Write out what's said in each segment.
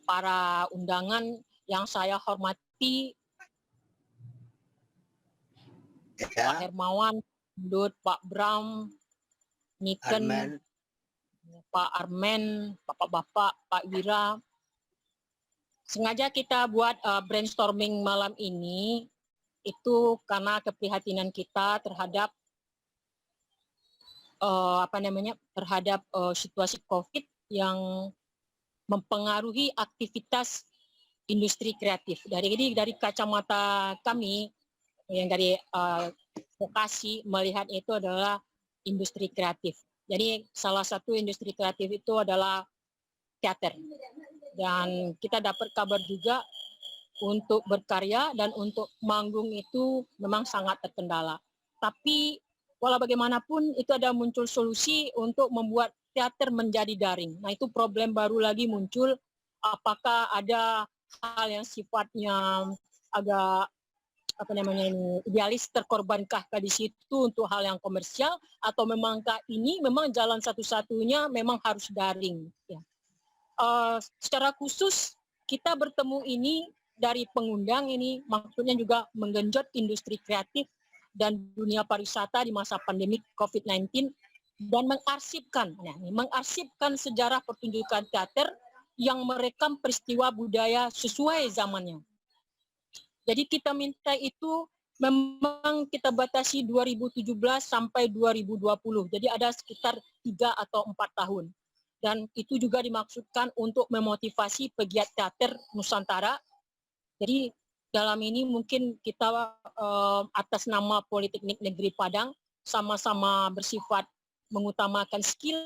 Para undangan yang saya hormati, Pak Hermawan, Pak Bram, Niken, Arman. Pak Armen, Bapak-bapak, Pak Wira. Sengaja kita buat brainstorming malam ini itu karena keprihatinan kita terhadap situasi COVID yang mempengaruhi aktivitas industri kreatif. Dari kacamata kami yang dari vokasi melihat itu adalah industri kreatif. Jadi salah satu industri kreatif itu adalah teater. Dan kita dapat kabar juga untuk berkarya dan untuk manggung itu memang sangat terkendala. Tapi walau bagaimanapun itu ada muncul solusi untuk membuat teater menjadi daring. Nah itu problem baru lagi muncul, apakah ada hal yang sifatnya agak idealis terkorbankah di situ untuk hal yang komersial, atau memangkah ini memang jalan satu-satunya memang harus daring. Ya. Secara khusus kita bertemu ini dari pengundang ini maksudnya juga menggenjot industri kreatif dan dunia pariwisata di masa pandemi COVID-19 dan mengarsipkan sejarah pertunjukan teater yang merekam peristiwa budaya sesuai zamannya. Jadi kita minta itu memang kita batasi 2017 sampai 2020. Jadi ada sekitar 3 atau 4 tahun. Dan itu juga dimaksudkan untuk memotivasi pegiat teater Nusantara. Jadi dalam ini mungkin kita atas nama Politeknik Negeri Padang sama-sama bersifat mengutamakan skill,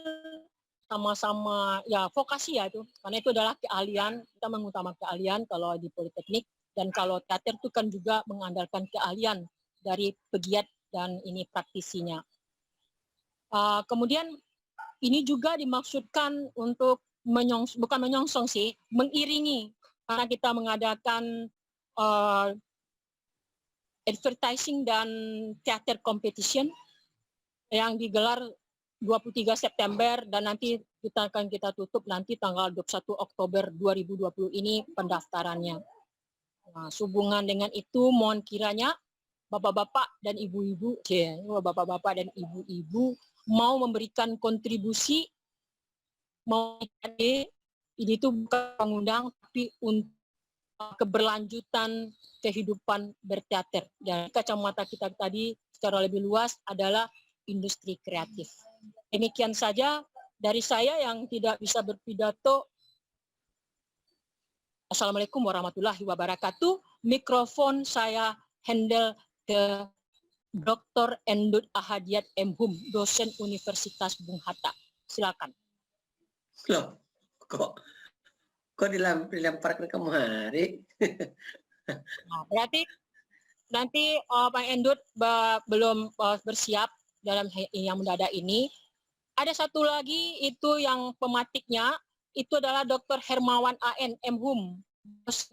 sama-sama ya vokasi ya itu, karena itu adalah keahlian, kita mengutamakan keahlian kalau di Politeknik, dan kalau teater itu kan juga mengandalkan keahlian dari pegiat dan ini praktisinya. Kemudian ini juga dimaksudkan untuk bukan menyongsong sih, mengiringi, karena kita mengadakan advertising dan teater competition yang digelar 23 September dan nanti kita tutup nanti tanggal 21 Oktober 2020 ini pendaftarannya. Nah, sehubungan dengan itu mohon kiranya bapak-bapak dan ibu-ibu, bapak-bapak dan ibu-ibu mau memberikan kontribusi, ini tuh bukan pengundang tapi untuk keberlanjutan kehidupan berteater. Dan kacamata kita tadi secara lebih luas adalah industri kreatif. Demikian saja dari saya yang tidak bisa berpidato. Assalamualaikum warahmatullahi wabarakatuh. Mikrofon saya handle ke Dr. Endut Ahadiat M.Hum, dosen Universitas Bung Hatta. Silakan. Loh, kok dilemparkan kemari? Nah, berarti nanti Pak Endut belum bersiap dalam yang mendadak ini. Ada satu lagi itu yang pematiknya itu adalah Dr. Hermawan A.N. M.Hum, 9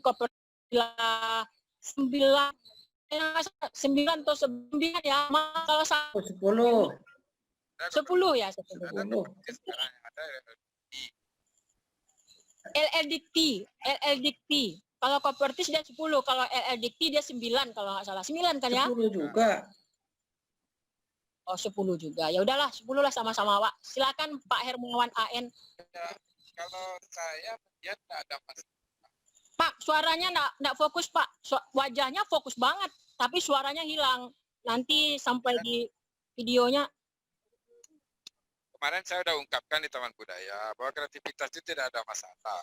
atau 9 ya, kalau 10 ya 10. LLDT. Kalau Kopertis dia 10, kalau LLDT dia 9 kalau nggak salah. 9 kan ya? 10 juga. Oh 10 juga. Ya udahlah 10 lah sama-sama Pak. Silakan Pak Hermawan AN. Ya, kalau saya melihat tidak ada masalah. Pak, suaranya enggak fokus Pak. Wajahnya fokus banget, tapi suaranya hilang. Nanti sampai di videonya. Kemarin saya sudah ungkapkan di Taman Budaya bahwa kreativitas itu tidak ada masalah.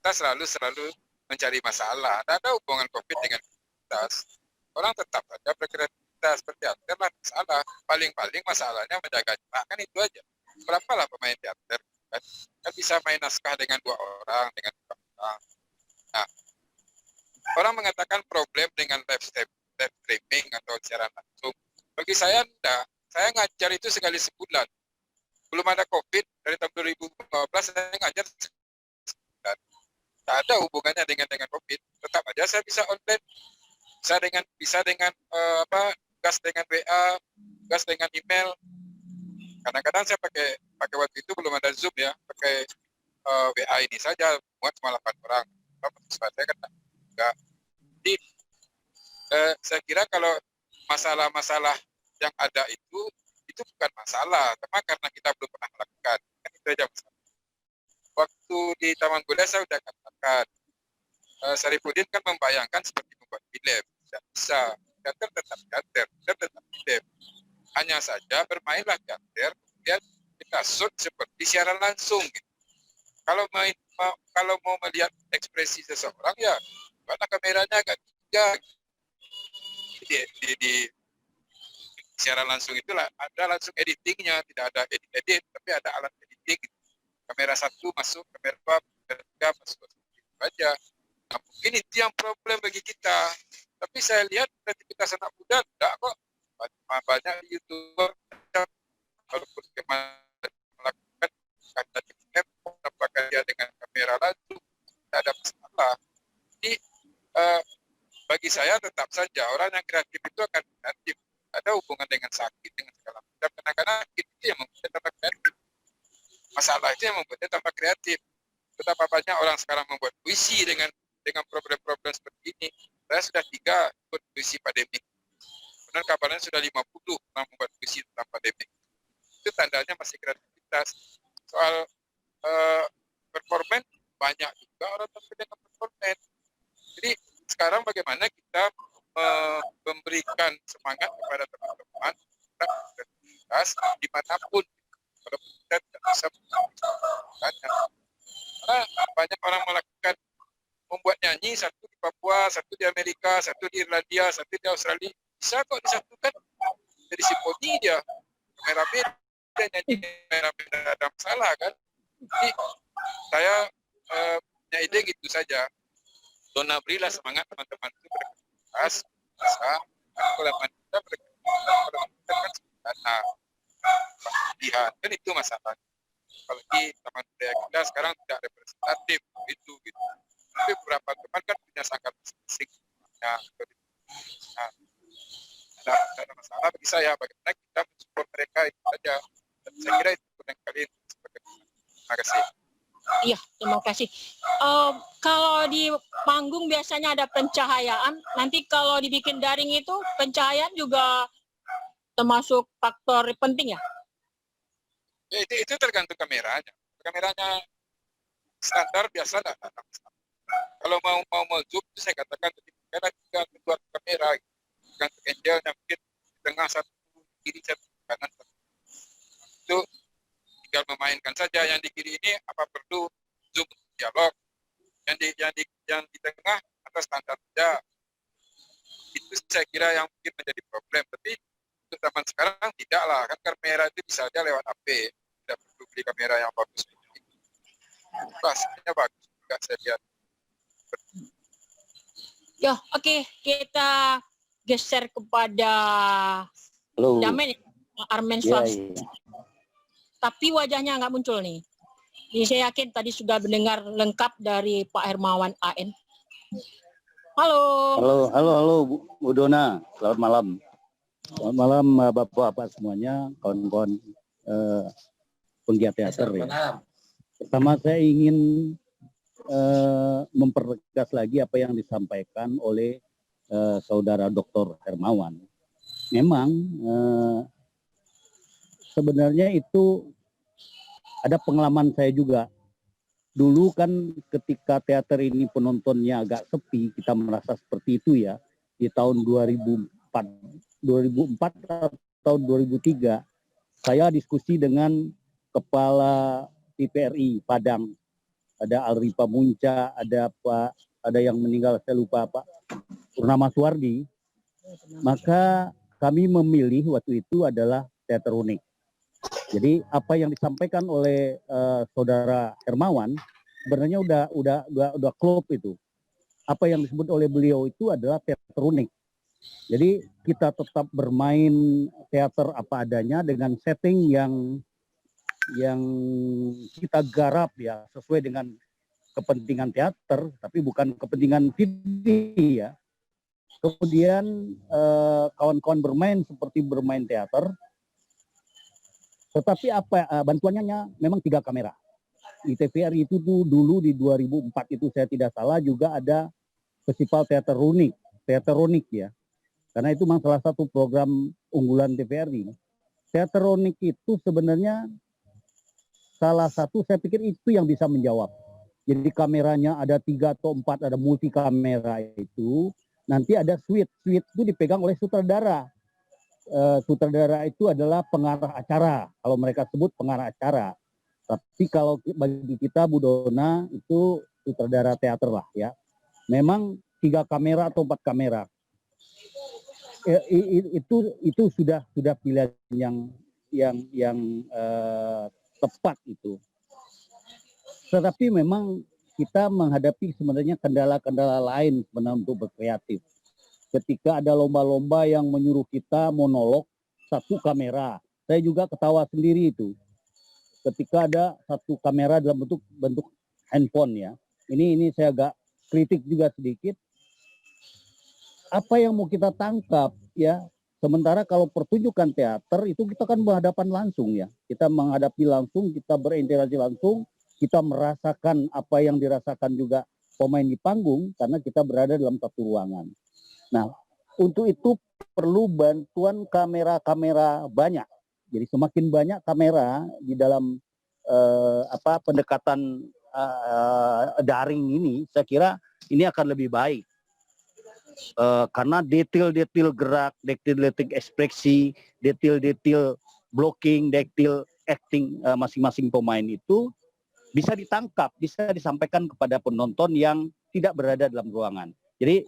Kita selalu mencari masalah. Tidak ada hubungan COVID dengan kreativitas. Orang tetap saja berkreativitas, berteater lah masalah. Paling-paling masalahnya menjaga jarak, kan itu aja. Berapalah pemain teater? Kan bisa main naskah dengan 2 orang, dengan 4 orang. Nah, orang mengatakan problem dengan live streaming atau siaran langsung. Bagi saya enggak. Saya ngajar itu sekali sebulan. Belum ada COVID, dari tahun 2015 saya ngajar sebulan. Tak ada hubungannya dengan COVID. Tetap aja saya bisa online. Bisa dengan gas dengan WA, gas dengan email. Kadang-kadang saya pakai waktu itu belum ada Zoom ya, pakai WA ini saja muat cuma 8 orang. Kalau saya kan enggak. Jadi saya kira kalau masalah-masalah yang ada itu bukan masalah, cuma karena kita belum pernah melakukan. Kan itu aja masalah. Waktu di Taman Budaya saya sudah katakan, Saripudin kan membayangkan seperti membuat film, tidak bisa. Teater tetap teater, film tetap film. Hanya saja bermainlah teater, kemudian kita shoot seperti siaran langsung. Gitu. Kalau mau melihat ekspresi seseorang ya, karena kameranya agak tiga. Di siaran langsung itulah ada langsung editingnya, tidak ada edit, tapi ada alat editing. Kamera satu masuk, kamera dua, kamera tiga masuk, itu aja. Nah, mungkin itu yang problem bagi kita. Tapi saya lihat kreativitas anak muda tidak kok. Banyak YouTuber walaupun melakukan kata di laptop, apakah dia dengan kamera langsung, tidak ada masalah. Jadi bagi saya tetap saja orang yang kreatif itu akan kreatif. Ada hubungan dengan sakit, dengan segala macam. Kadang-kadang sakit itu yang membuat tambah kreatif. Masalah itu yang membuatnya tambah kreatif. Betapa banyak orang sekarang membuat puisi dengan problem-problem seperti ini. Saya sudah 3 ikut puisi pandemik. Benar kabarnya sudah 50 orang membuat puisi tentang pandemik. Itu tandanya masih kreativitas. Soal performen, banyak juga orang tampil dengan performen. Jadi sekarang bagaimana kita memberikan semangat kepada teman-teman kreativitas dimanapun. Kalau kita tidak bisa melakukannya. Karena banyak orang melakukan membuat nyanyi, satu di Papua, satu di Amerika, satu di Irlandia, satu di Australia. Bisa kok disatukan. Jadi simfoni dia. Kameramen dan nyanyi kameramen tidak ada masalah kan. Jadi saya punya ide gitu saja. Dona berilah semangat teman-teman itu berkreativitas, bisa. Kalau kita berkreativitas kan pilihan kan itu masalah. Apalagi Taman Budaya kita sekarang tidak representatif gitu. Tapi beberapa teman kan punya sangat masing-masing. Nah, ada masalah bagi saya. Bagaimana kita mensupport mereka itu saja. Dan saya kira itu yang kali ini. Terima kasih. Iya, terima kasih. Kalau di panggung biasanya ada pencahayaan. Nanti kalau dibikin daring itu pencahayaan juga termasuk faktor penting ya? Ya, itu tergantung kameranya. Kameranya standar biasa tidak ada masalah. Kalau mau zoom, itu saya katakan karena tinggal keluar kamera, gantung angle-nya mungkin di tengah satu kiri satu kanan. Itu tinggal memainkan saja. Yang di kiri ini apa perlu zoom dialog, yang di tengah atas standar saja. Itu saya kira yang mungkin menjadi problem. Tapi untuk zaman sekarang tidaklah, kan kamera itu bisa aja lewat HP, tidak perlu beli kamera yang bagus. Pastinya bagus juga saya lihat. Ya, oke. Kita geser kepada Damen, Armen Swabs. Tapi wajahnya nggak muncul nih. Jadi saya yakin tadi sudah mendengar lengkap dari Pak Hermawan AN. Halo Bu Dona, selamat malam. Selamat malam Bapak-bapak semuanya, kawan-kawan penggiat teater ya. Pertama saya ingin mempertegas lagi apa yang disampaikan oleh Saudara Dr. Hermawan. Memang sebenarnya itu ada pengalaman saya juga. Dulu kan ketika teater ini penontonnya agak sepi, kita merasa seperti itu ya. Di tahun 2004 atau 2003, saya diskusi dengan Kepala TVRI Padang. Ada Alripa Munca, ada yang meninggal, saya lupa Pak Purnama Suwardi. Maka kami memilih waktu itu adalah teater unik. Jadi apa yang disampaikan oleh Saudara Hermawan sebenarnya udah klop itu. Apa yang disebut oleh beliau itu adalah teater unik. Jadi kita tetap bermain teater apa adanya dengan setting yang kita garap ya sesuai dengan kepentingan teater, tapi bukan kepentingan TV ya. Kemudian kawan-kawan bermain seperti bermain teater. Tetapi bantuannya memang 3 kamera. Di TVRI itu tuh dulu di 2004 itu saya tidak salah juga ada festival teateronik ya. Karena itu memang salah satu program unggulan TVRI. Teateronik itu sebenarnya salah satu saya pikir itu yang bisa menjawab. Jadi kameranya ada 3 atau 4, ada multi kamera itu. Nanti ada suite itu dipegang oleh sutradara. Sutradara itu adalah pengarah acara. Kalau mereka sebut pengarah acara. Tapi kalau bagi kita Bu Dona itu sutradara teater lah ya. Memang 3 kamera atau 4 kamera. Itu sudah pilihan yang tepat itu. Tetapi memang kita menghadapi sebenarnya kendala-kendala lain sebenarnya untuk berkreatif. Ketika ada lomba-lomba yang menyuruh kita monolog 1 kamera, saya juga ketawa sendiri itu. Ketika ada 1 kamera dalam bentuk handphone ya. Ini saya agak kritik juga sedikit. Apa yang mau kita tangkap ya? Sementara kalau pertunjukan teater itu kita kan berhadapan langsung ya. Kita menghadapi langsung, kita berinteraksi langsung, kita merasakan apa yang dirasakan juga pemain di panggung karena kita berada dalam satu ruangan. Nah, untuk itu perlu bantuan kamera-kamera banyak. Jadi semakin banyak kamera di dalam pendekatan daring ini, saya kira ini akan lebih baik. Karena detail-detail gerak, detail-detail ekspresi, detail-detail blocking, detail acting masing-masing pemain itu bisa ditangkap, bisa disampaikan kepada penonton yang tidak berada dalam ruangan. Jadi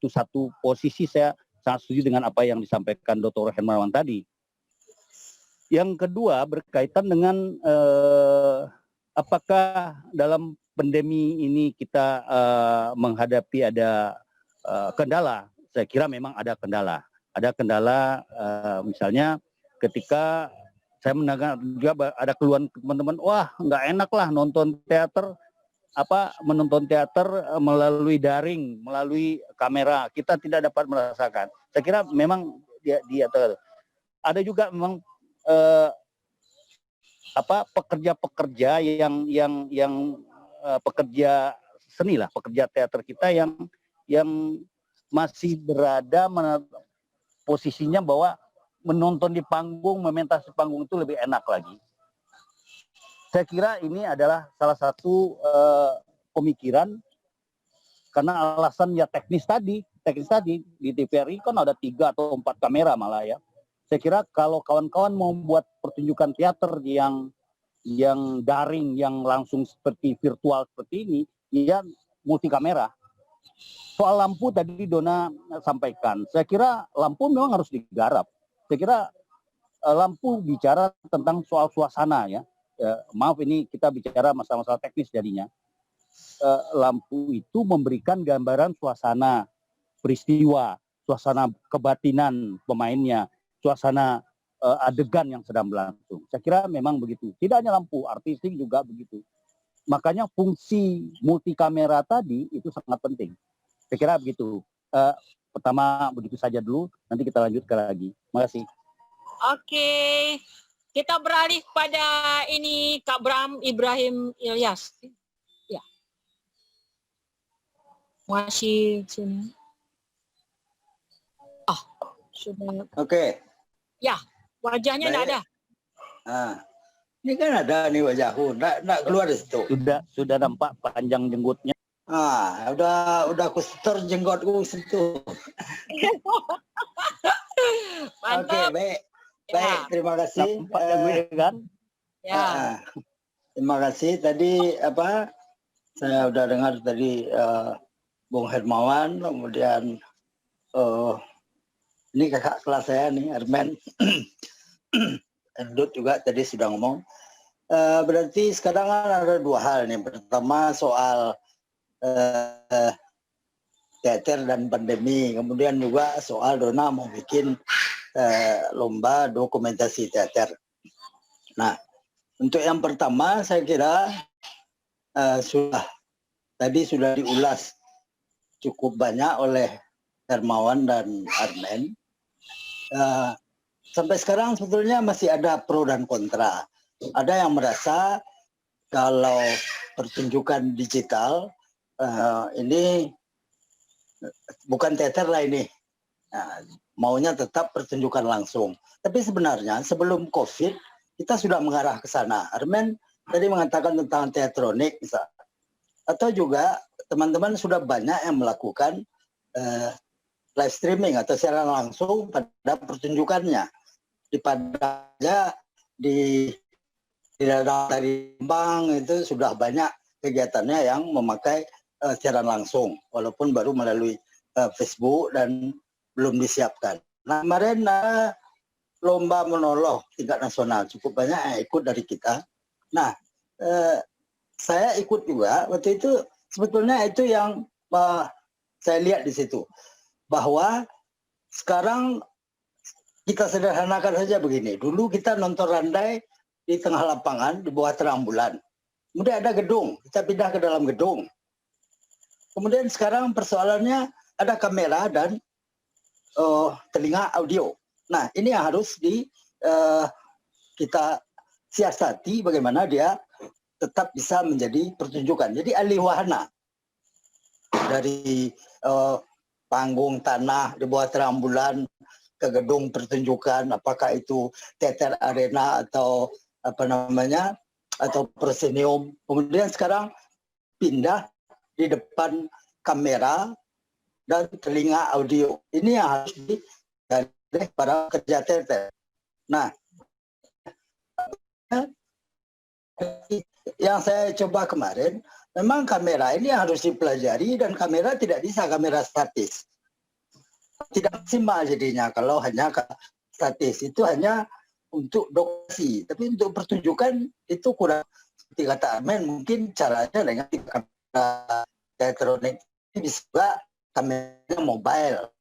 satu posisi saya sangat setuju dengan apa yang disampaikan Dr. Hermawan tadi. Yang kedua berkaitan dengan apakah dalam pandemi ini kita menghadapi ada kendala. Saya kira memang ada kendala. Ada kendala misalnya ketika saya mendengar juga ada keluhan teman-teman, wah nggak enak lah menonton teater melalui daring, melalui kamera. Kita tidak dapat merasakan. Saya kira memang ada juga memang pekerja-pekerja yang pekerja seni lah, pekerja teater kita yang masih berada posisinya bahwa menonton di panggung, mementas di panggung itu lebih enak lagi. Saya kira ini adalah salah satu pemikiran karena alasan ya teknis tadi di TVRI kan ada 3 atau 4 kamera malah ya. Saya kira kalau kawan-kawan mau buat pertunjukan teater yang daring, yang langsung seperti virtual seperti ini, ya multi kamera. Soal lampu tadi Dona sampaikan, saya kira lampu memang harus digarap. Saya kira lampu bicara tentang soal suasana ya. Maaf ini kita bicara masalah-masalah teknis jadinya. Lampu itu memberikan gambaran suasana peristiwa, suasana kebatinan pemainnya, suasana adegan yang sedang berlangsung. Saya kira memang begitu. Tidak hanya lampu, artistik juga begitu. Makanya fungsi multi kamera tadi itu sangat penting. Saya kira begitu. Pertama begitu saja dulu, nanti kita lanjutkan lagi. Terima kasih. Oke, kita beralih pada ini Kak Bram Ibrahim Ilyas. Ya, masih sini. Sudah. Oke. Ya, wajahnya tidak ada. Ini kan ada nih wajahku, nggak keluar di situ. Sudah nampak panjang jenggotnya. Udah aku setor jenggotku situ. Mantap. Oke, baik, terima kasih. Kan? Ya. Terima kasih. Tadi saya udah dengar tadi Bung Hermawan, kemudian ini kakak kelas saya nih, Armen. Endut juga tadi sudah ngomong. Berarti sekarang ada 2 hal nih. Pertama soal teater dan pandemi. Kemudian juga soal Dona mau bikin lomba dokumentasi teater. Nah, untuk yang pertama saya kira tadi sudah diulas cukup banyak oleh Hermawan dan Armen. sampai sekarang sebetulnya masih ada pro dan kontra. Ada yang merasa kalau pertunjukan digital ini bukan teater lah ini. Nah, maunya tetap pertunjukan langsung. Tapi sebenarnya sebelum COVID kita sudah mengarah ke sana. Armen tadi mengatakan tentang teatronik misalnya. Atau juga teman-teman sudah banyak yang melakukan live streaming atau siaran langsung pada pertunjukannya. Di Padang aja, di daerah dari Bang itu sudah banyak kegiatannya yang memakai siaran langsung, walaupun baru melalui Facebook dan belum disiapkan. Nah, kemarin lomba monolog tingkat nasional cukup banyak yang ikut dari kita. Nah, saya ikut juga waktu itu. Sebetulnya itu yang saya lihat di situ, bahwa sekarang kita sederhanakan saja begini. Dulu kita nonton Randai di tengah lapangan di bawah terang bulan. Kemudian ada gedung, kita pindah ke dalam gedung. Kemudian sekarang persoalannya ada kamera dan telinga audio. Nah, ini yang harus kita siasati bagaimana dia tetap bisa menjadi pertunjukan. Jadi alih wahana dari panggung tanah di bawah terang bulan ke gedung pertunjukan, apakah itu teater arena atau atau proscenium. Kemudian sekarang pindah di depan kamera dan telinga audio. Ini yang harus dari para kerja teater. Nah, yang saya coba kemarin, memang kamera ini harus dipelajari, dan kamera tidak bisa kamera statis. Tidak maksimal jadinya kalau hanya statis. Itu hanya untuk dokumentasi. Tapi untuk pertunjukan itu kurang. Seperti kata Armen, mungkin caranya dengan kamera teatronik ini bisa kamera mobile.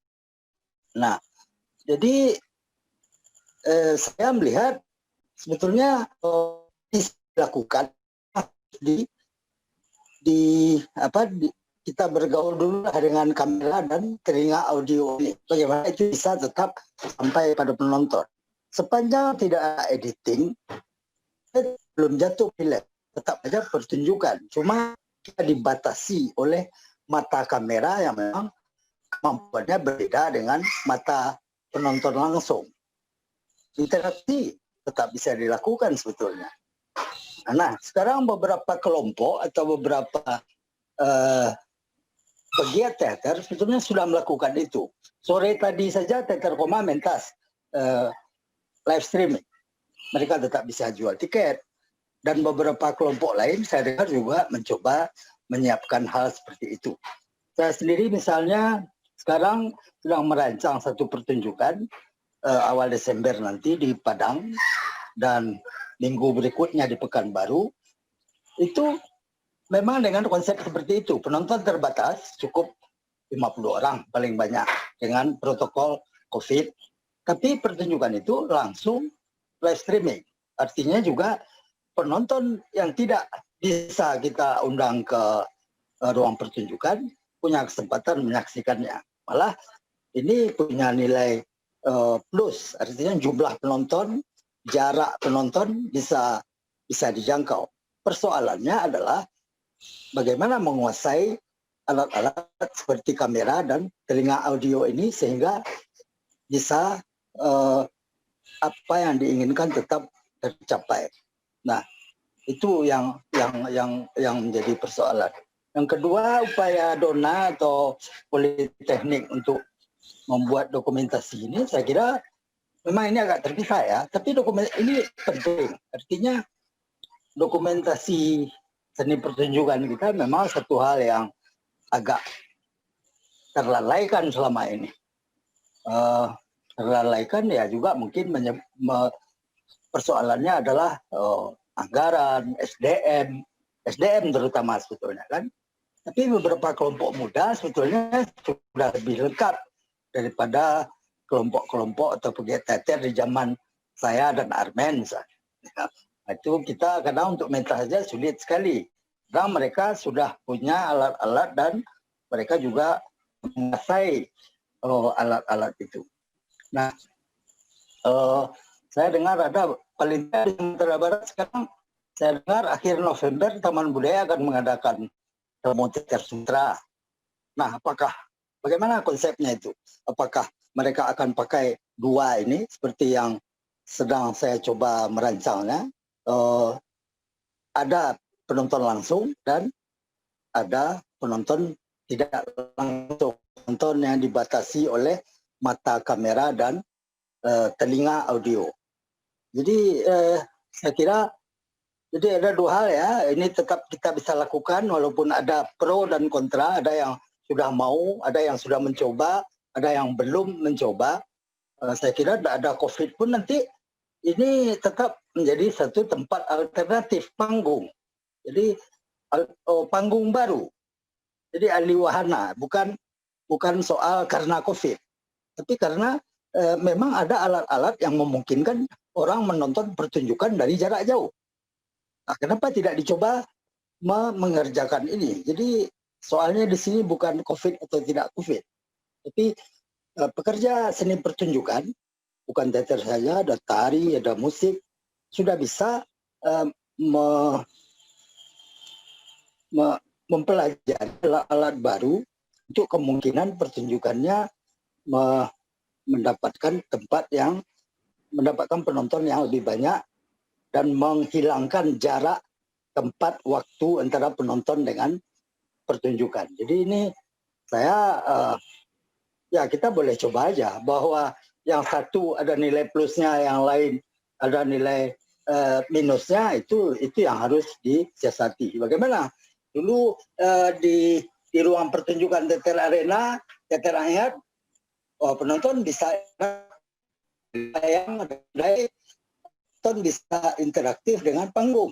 Nah, jadi saya melihat sebetulnya dilakukan kita bergaul dulu dengan kamera dan telinga audio ini. Bagaimana itu bisa tetap sampai pada penonton. Sepanjang tidak ada editing, belum jatuh film, tetap saja pertunjukan. Cuma kita dibatasi oleh mata kamera yang memang kemampuannya berbeda dengan mata penonton langsung. Interaksi tetap bisa dilakukan sebetulnya. Nah, sekarang beberapa kelompok atau beberapa pegiat teater sebetulnya sudah melakukan itu. Sore tadi saja Teater Koma mentas live streaming. Mereka tetap bisa jual tiket. Dan beberapa kelompok lain saya dengar juga mencoba menyiapkan hal seperti itu. Saya sendiri misalnya sekarang sedang merancang satu pertunjukan awal Desember nanti di Padang, dan minggu berikutnya di Pekanbaru. Itu memang dengan konsep seperti itu. Penonton terbatas, cukup 50 orang paling banyak dengan protokol COVID. Tapi pertunjukan itu langsung live streaming. Artinya juga penonton yang tidak bisa kita undang ke ruang pertunjukan punya kesempatan menyaksikannya. Malah ini punya nilai plus, artinya jumlah penonton, jarak penonton bisa dijangkau. Persoalannya adalah bagaimana menguasai alat-alat seperti kamera dan telinga audio ini sehingga bisa apa yang diinginkan tetap tercapai. Nah, itu yang menjadi persoalan. Yang kedua, upaya Dona atau Politeknik untuk membuat dokumentasi ini, saya kira memang ini agak terpisah ya. Tapi ini penting. Artinya dokumentasi seni pertunjukan kita memang satu hal yang agak terlalaikan selama ini. Terlalaikan ya juga mungkin persoalannya adalah anggaran, SDM terutama sebetulnya kan. Tapi beberapa kelompok muda sebetulnya sudah lebih lengkap daripada kelompok-kelompok atau pegiat teater di zaman saya dan Armen misalnya. Itu kita kadang untuk mental saja sulit sekali. Karena mereka sudah punya alat-alat dan mereka juga menguasai alat-alat itu. Nah, Saya dengar ada paling tidak di Sumatera Barat sekarang, saya dengar akhir November Taman Budaya akan mengadakan Temu Teater Sumatera. Nah, bagaimana konsepnya itu? Apakah mereka akan pakai dua ini seperti yang sedang saya coba merancangnya? Ada penonton langsung dan ada penonton tidak langsung, penonton yang dibatasi oleh mata kamera dan telinga audio. Jadi saya kira jadi ada dua hal ya, ini tetap kita bisa lakukan walaupun ada pro dan kontra, ada yang sudah mau, ada yang sudah mencoba, ada yang belum mencoba. Saya kira ada COVID pun nanti ini tetap menjadi satu tempat alternatif panggung. Jadi panggung baru. Jadi ahli wahana, bukan soal karena COVID, tapi karena memang ada alat-alat yang memungkinkan orang menonton pertunjukan dari jarak jauh. Nah, kenapa tidak dicoba mengerjakan ini? Jadi soalnya di sini bukan COVID atau tidak COVID, tapi pekerja seni pertunjukan, bukan teater saja, ada tari, ada musik, sudah bisa mempelajari alat baru untuk kemungkinan pertunjukannya mendapatkan tempat yang mendapatkan penonton yang lebih banyak dan menghilangkan jarak tempat waktu antara penonton dengan pertunjukan. Jadi ini saya ya kita boleh coba aja bahwa yang satu ada nilai plusnya, yang lain ada nilai minusnya, itu yang harus disiasati. Bagaimana dulu di ruang pertunjukan teater arena, teater Anyar, penonton bisa yang penonton bisa interaktif dengan panggung.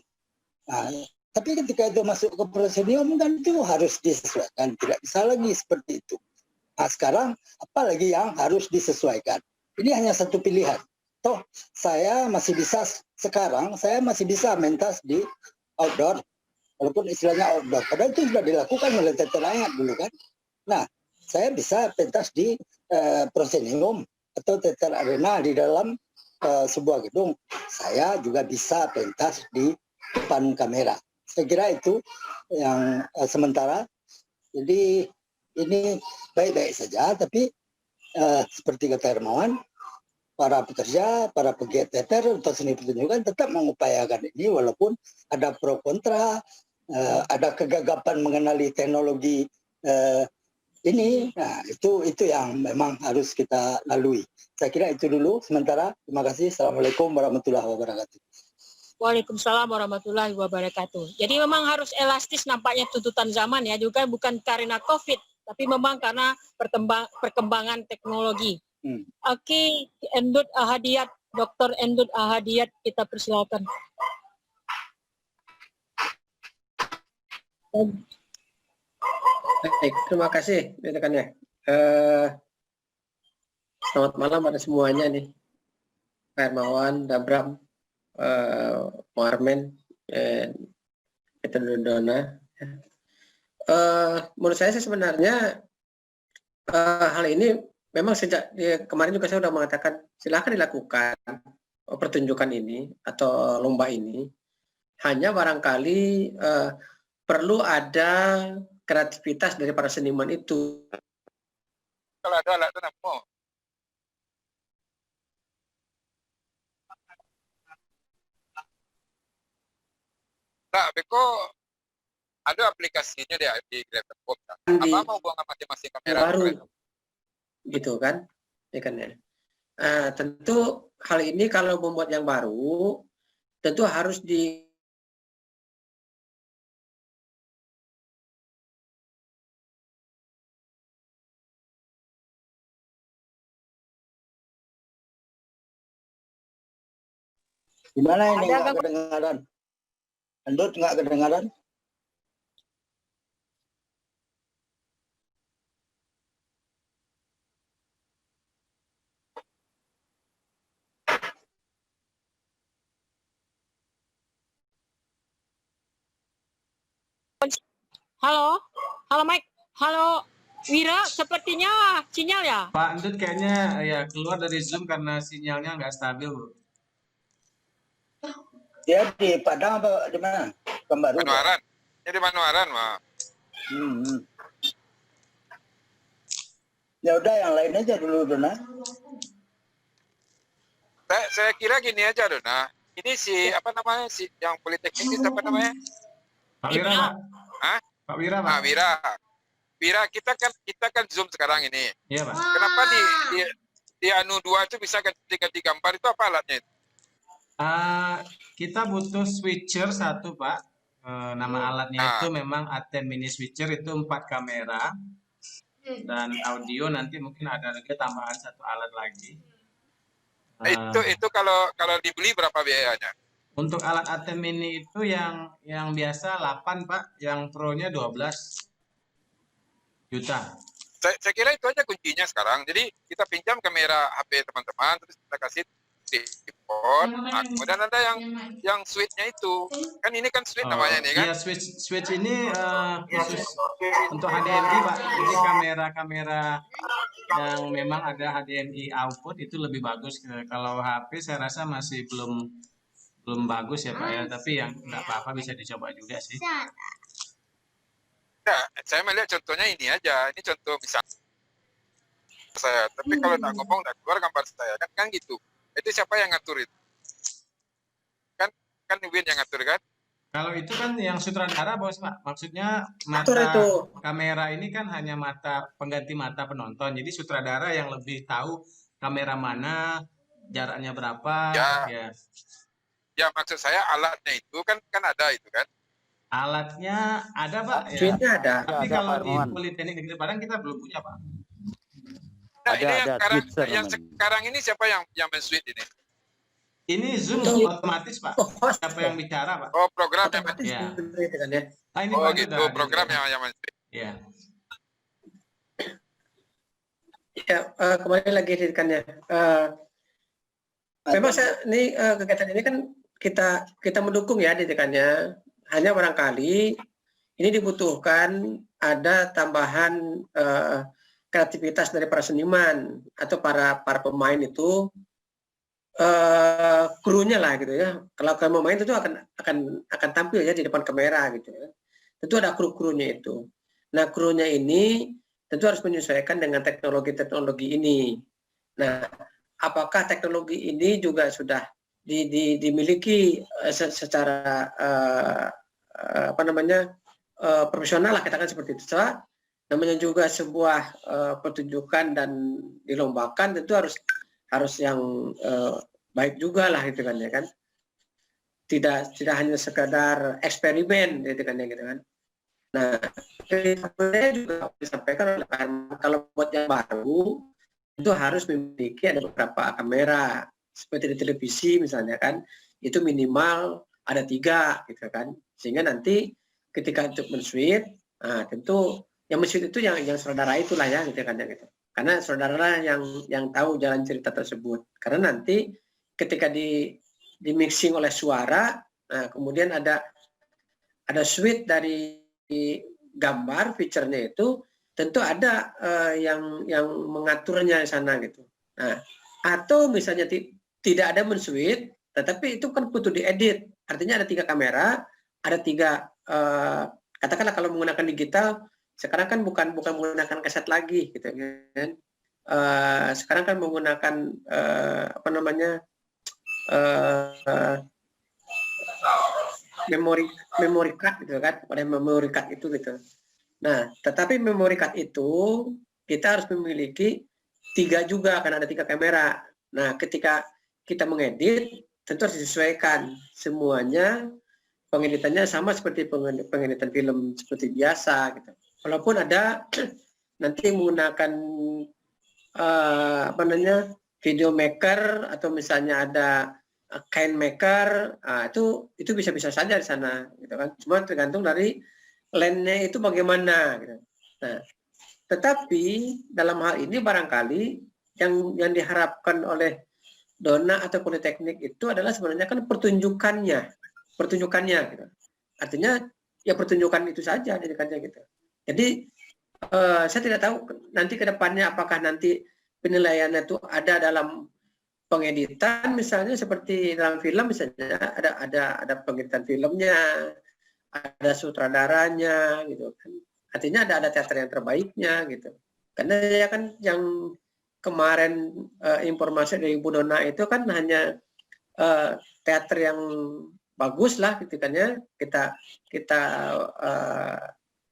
Nah, tapi ketika itu masuk ke prosenium kan itu harus disesuaikan, tidak bisa lagi seperti itu. Nah, sekarang apalagi yang harus disesuaikan? Ini hanya satu pilihan. Toh saya masih bisa mentas di outdoor, walaupun istilahnya outdoor. Padahal itu sudah dilakukan oleh teater Anyar dulu kan. Nah, saya bisa pentas di prosenium atau teater arena di dalam sebuah gedung. Saya juga bisa pentas di depan kamera. Saya kira itu yang sementara. Jadi ini baik-baik saja, tapi seperti kata Hermawan, para pekerja, para pegiat teater atau seni pertunjukan tetap mengupayakan ini walaupun ada pro kontra, ada kegagapan mengenali teknologi ini. Nah, itu yang memang harus kita lalui. Saya kira itu dulu sementara. Terima kasih. Assalamualaikum warahmatullahi wabarakatuh. Waalaikumsalam warahmatullahi wabarakatuh. Jadi memang harus elastis nampaknya tuntutan zaman ya, juga bukan karena COVID, tapi memang karena perkembangan teknologi. Oke, Endut Ahadiyat, Dr. Endut Ahadiyat, kita persilakan. Baik, terima kasih rekan-rekannya. Selamat malam pada semuanya nih, Pak Hermawan, Dabram, Muharmen, Peter Dodona. Menurut saya sih sebenarnya hal ini memang sejak kemarin juga saya sudah mengatakan silakan dilakukan pertunjukan ini atau lomba ini. Hanya barangkali perlu ada kreativitas dari para seniman itu. Kalau ada alat itu nampak. Nah, Beko ada aplikasinya di Grabcom. Apa hubungan masing-masing kamera baru gitu kan, ya kan ya. Tentu hal ini kalau membuat yang baru tentu harus Gimana ini nggak kedengaran? Endut nggak kedengaran? Halo, halo Mike, halo Wira, sepertinya sinyal ya. Pak Endut kayaknya ya keluar dari Zoom karena sinyalnya nggak stabil, Bu. Dia di Padang apa di mana? Pekanbaru. Manuaran. Ini di Manuaran, Mak. Hmm. Ya udah yang lain aja dulu Dona. Saya kira gini aja, Dona. Ini si apa namanya si yang politeknik itu apa namanya? Pak Wira, Pak. Hah? Pak Wira, Pak. Ah, Wira, kita kan Zoom sekarang ini. Iya, Pak. Kenapa di Anu 2 itu bisa ganti gambar itu apa alatnya itu? Kita butuh switcher satu, Pak. Nama alatnya itu memang ATEM Mini Switcher, itu 4 kamera dan audio, nanti mungkin ada lagi tambahan 1 alat lagi. Itu kalau dibeli berapa biayanya? Untuk alat ATEM Mini itu yang biasa 8, Pak, yang Pro-nya 12 juta. Saya kira itu aja kuncinya sekarang. Jadi kita pinjam kamera HP teman-teman, terus kita kasih tripod. Nah, kemudian ada yang switch-nya itu. Kan ini kan switch namanya nih kan? Iya, switch ini khusus untuk HDMI, Pak. Jadi kamera-kamera yang memang ada HDMI output itu lebih bagus. Kalau HP saya rasa masih belum bagus ya, Pak ya. Tapi yang nggak apa-apa, bisa dicoba juga sih. Ya, saya melihat contohnya ini aja. Ini contoh misalnya saya. Tapi kalau tak ngomong, tak keluar gambar saya. Kan gitu. Itu siapa yang ngatur itu? Kan Win yang ngatur kan? Kalau itu kan yang sutradara, Bos, Pak. Maksudnya Atur itu. kamera ini kan hanya pengganti mata penonton. Jadi sutradara yang lebih tahu kamera mana, jaraknya berapa. Ya maksud saya alatnya itu kan ada itu kan? Alatnya ada, Pak. Ya. Switch-nya ada. Tapi Ada, kalau Pak di Hermawan. Politeknik Negeri Padang kita belum punya, Pak. Nah, Ada, ini Switcher yang namanya. sekarang ini siapa yang men-switch ini? Ini Zoom Itu- otomatis, Pak. Oh, host. Siapa yang bicara, Pak? Oh, program yang Otomatis Ya. itu kan ya. Ini Oh Pak gitu, Duda. program yang men-switch. Ya. Ya, kembali lagi didikannya. Memang ini kegiatan ini kan kita mendukung ya didikannya. Hanya barangkali ini dibutuhkan ada tambahan kreativitas dari para seniman atau para pemain itu, krunya lah gitu ya. Kalau pemain itu akan tampil ya di depan kamera gitu ya. Tentu ada kru-krunya itu. Nah, krunya ini tentu harus menyesuaikan dengan teknologi ini. Nah, apakah teknologi ini juga sudah dimiliki secara profesional lah, katakan seperti itu. Soalnya namanya juga sebuah pertunjukan dan dilombakan, tentu harus yang baik juga lah gitu kan ya kan. Tidak hanya sekadar eksperimen gitu kan ya gitu kan. Nah, saya juga disampaikan oleh Pak Hermawan, kalau buat yang baru itu harus memiliki ada beberapa kamera seperti di televisi misalnya kan, itu minimal ada 3 gitu kan, sehingga nanti ketika untuk men-switch, nah tentu yang men-switch itu yang saudara itulah ya gitu kan ya gitu, karena saudara yang tahu jalan cerita tersebut, karena nanti ketika di mixing oleh suara, nah kemudian ada switch dari gambar feature-nya itu tentu ada yang mengaturnya di sana gitu. Nah, atau misalnya tidak ada men-switch, tetapi itu kan butuh diedit. Artinya ada 3 kamera, ada 3 katakanlah kalau menggunakan digital, sekarang kan bukan menggunakan kaset lagi gitu kan. Sekarang kan menggunakan memory card gitu kan, pada memory card itu gitu. Nah, tetapi memory card itu kita harus memiliki 3 juga, karena ada 3 kamera. Nah, ketika kita mengedit, tentu harus disesuaikan semuanya. Pengeditannya sama seperti pengeditan film seperti biasa gitu. Walaupun ada nanti menggunakan video maker atau misalnya ada kind maker, itu bisa-bisa saja di sana gitu kan. Cuma tergantung dari lensnya itu bagaimana gitu. Nah, tetapi dalam hal ini barangkali yang diharapkan oleh Dona atau Politeknik itu adalah sebenarnya kan pertunjukannya gitu. Artinya ya pertunjukan itu saja gitu. Jadi saya tidak tahu nanti ke depannya apakah nanti penilaiannya itu ada dalam pengeditan, misalnya seperti dalam film, misalnya ada pengeditan filmnya, ada sutradaranya gitu kan. Artinya ada teater yang terbaiknya gitu. Karena ya kan yang kemarin informasi dari Bu Dona itu kan hanya teater yang bagus lah gitu kan ya. Kita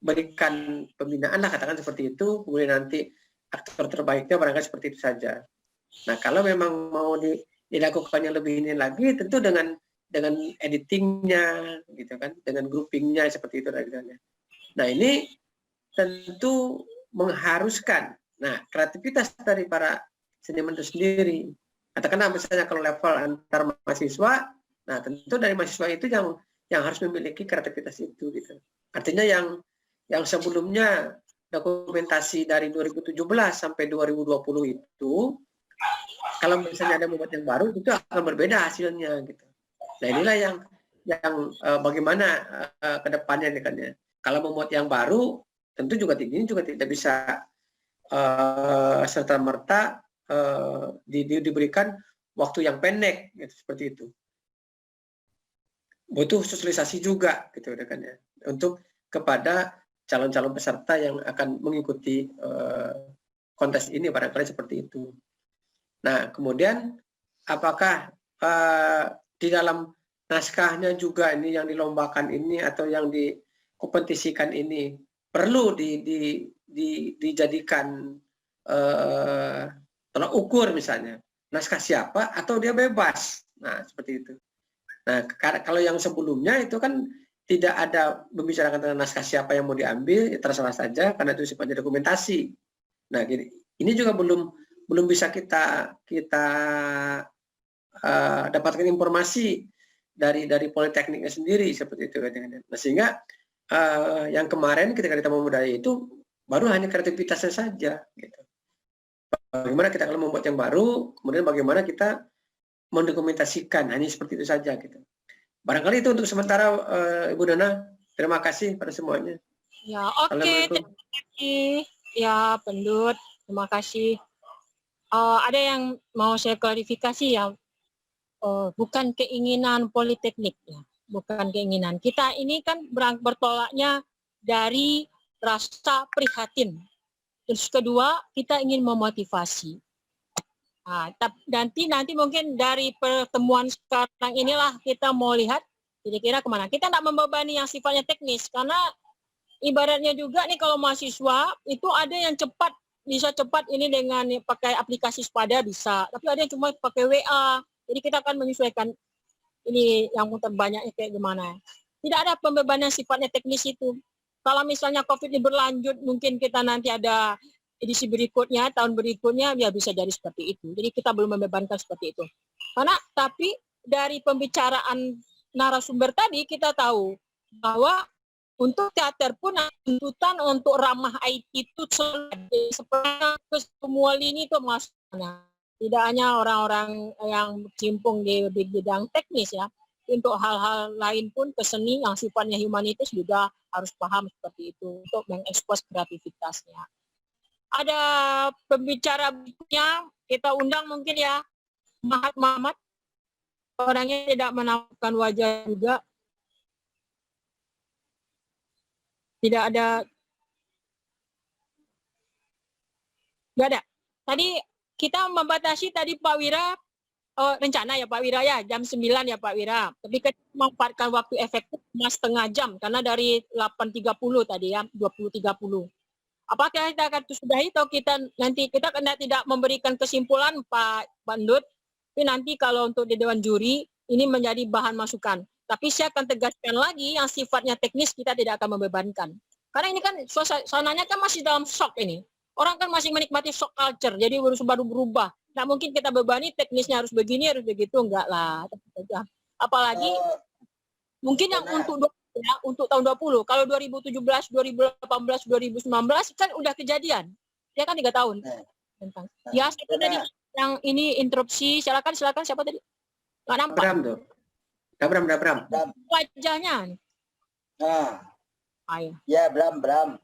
berikan pembinaan lah, katakan seperti itu, kemudian nanti aktor terbaiknya barangkali seperti itu saja. Nah, kalau memang mau dilakukannya lebih ini lagi, tentu dengan editingnya gitu kan, dengan groupingnya seperti itu lagi. Nah, ini tentu mengharuskan kreativitas dari para seniman itu sendiri. Katakanlah misalnya kalau level antar mahasiswa, nah tentu dari mahasiswa itu yang harus memiliki kreativitas itu gitu. Artinya yang sebelumnya dokumentasi dari 2017 sampai 2020 itu, kalau misalnya ada membuat yang baru itu akan berbeda hasilnya gitu. Nah, inilah yang bagaimana ke depannya kan ya. Kalau membuat yang baru tentu juga tidak bisa serta merta diberikan waktu yang pendek gitu, seperti itu. Butuh sosialisasi juga gitu kan ya, untuk kepada calon-calon peserta yang akan mengikuti kontes ini, barangkali seperti itu. Nah, kemudian apakah di dalam naskahnya juga ini yang dilombakan ini atau yang dikompetisikan ini perlu dijadikan tolak ukur, misalnya naskah siapa atau dia bebas. Nah, seperti itu. Nah, kalau yang sebelumnya itu kan tidak ada membicarakan tentang naskah siapa yang mau diambil, ya terserah saja karena itu sifatnya dokumentasi. Nah, ini juga belum bisa kita dapatkan informasi dari politekniknya sendiri seperti itu. Nah, sehingga yang kemarin ketika kita memudaya itu baru hanya kreativitasnya saja gitu. Bagaimana kita kalau membuat yang baru, kemudian bagaimana kita mendokumentasikan, hanya seperti itu saja gitu. Barangkali itu untuk sementara, Ibu Dona. Terima kasih pada semuanya. Ya, oke. Terima kasih. Ya, Pendut. Terima kasih. Ada yang mau saya klarifikasi ya. Bukan keinginan politeknik ya. Bukan keinginan. Kita ini kan bertolaknya dari rasa prihatin. Terus kedua, kita ingin memotivasi. Nanti mungkin dari pertemuan sekarang inilah kita mau lihat kira-kira kemana. Kita tidak membebani yang sifatnya teknis, karena ibaratnya juga nih kalau mahasiswa itu ada yang bisa cepat ini dengan pakai aplikasi Spada bisa, tapi ada yang cuma pakai WA. Jadi kita akan menyesuaikan ini yang terbanyaknya kayak gimana. Tidak ada pembebanan sifatnya teknis itu. Kalau misalnya COVID ini berlanjut, mungkin kita nanti ada edisi berikutnya, tahun berikutnya, ya bisa jadi seperti itu. Jadi kita belum membebankan seperti itu. Tapi dari pembicaraan narasumber tadi, kita tahu bahwa untuk teater pun tuntutan untuk ramah IT itu seperti semua lini itu masuknya. Tidak hanya orang-orang yang bercimpung di bidang teknis ya. Untuk hal-hal lain pun keseni yang sifatnya humanitis juga harus paham seperti itu untuk mengekspos kreativitasnya. Ada pembicara berikutnya, kita undang mungkin ya Muhammad. Orangnya tidak menampakkan wajah juga. Tidak ada. Tidak ada. Tadi kita membatasi tadi Pak Wira, rencana ya Pak Wira ya, jam 9 ya Pak Wira. Tapi kita memanfaatkan waktu efektif cuma setengah jam, karena dari 8.30 tadi ya, 20.30. Apakah kita akan sudahi atau kita tidak memberikan kesimpulan Pak Bandut, tapi nanti kalau untuk di Dewan Juri ini menjadi bahan masukan. Tapi saya akan tegaskan lagi yang sifatnya teknis kita tidak akan membebankan. Karena ini kan suasananya kan masih dalam shock ini. Orang kan masih menikmati shock culture, jadi baru berubah. Nggak mungkin kita bebani teknisnya harus begini, harus begitu, enggak lah. Apalagi mungkin yang untuk tahun 20, kalau 2017, 2018, 2019 kan udah kejadian. Ya kan 3 tahun. Ya, siapa tadi yang ini interupsi, silakan siapa tadi? Nggak nampak. Bram tuh. Bram. Wajahnya. Ya, Bram.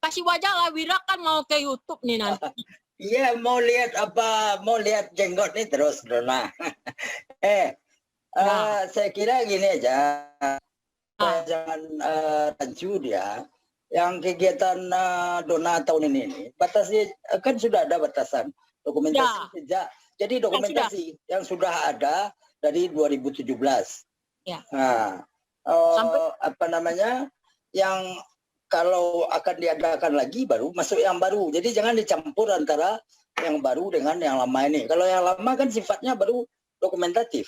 kasih wajah lah, Wira kan mau ke YouTube nih nanti. Iya, mau lihat apa? Mau lihat jenggot nih terus, Dona. Saya kira gini aja. Jangan rancu dia. Yang kegiatan Dona tahun ini batasnya kan sudah ada batasan dokumentasi sejak. Jadi dokumentasi yang sudah ada dari 2017. Ya. Nah, apa namanya? Yang kalau akan diadakan lagi baru masuk yang baru. Jadi jangan dicampur antara yang baru dengan yang lama ini. Kalau yang lama kan sifatnya baru dokumentatif.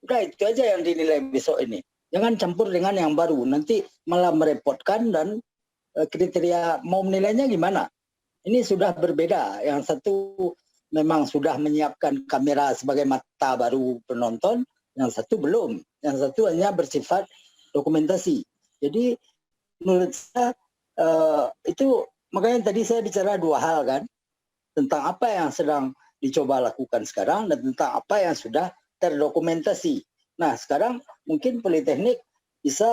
Udah itu aja yang dinilai besok ini. Jangan campur dengan yang baru. Nanti malah merepotkan dan kriteria mau menilainya gimana. Ini sudah berbeda. Yang satu memang sudah menyiapkan kamera sebagai mata baru penonton. Yang satu belum. Yang satu hanya bersifat dokumentasi. Jadi menurut saya itu makanya tadi saya bicara dua hal kan. Tentang apa yang sedang dicoba lakukan sekarang dan tentang apa yang sudah terdokumentasi. Nah sekarang mungkin Politeknik bisa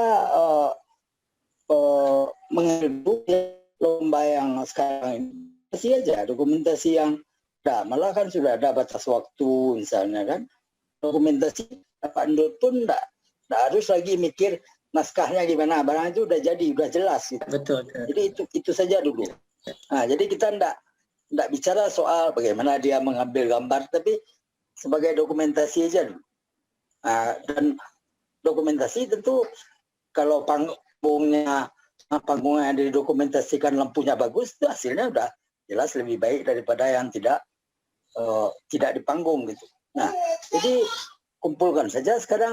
mengedu lomba yang sekarang ini. Masih aja dokumentasi yang ada. Malah kan sudah ada batas waktu misalnya kan. Dokumentasi Pak Ndut pun tidak harus lagi mikir naskahnya gimana, barang itu udah jadi, udah jelas gitu. Betul. Jadi itu saja dulu. Nah, jadi kita enggak bicara soal bagaimana dia mengambil gambar, tapi sebagai dokumentasi aja dulu. Nah, dan dokumentasi tentu kalau panggungnya didokumentasikan lampunya bagus, itu hasilnya udah jelas lebih baik daripada yang tidak di panggung gitu. Nah, jadi kumpulkan saja sekarang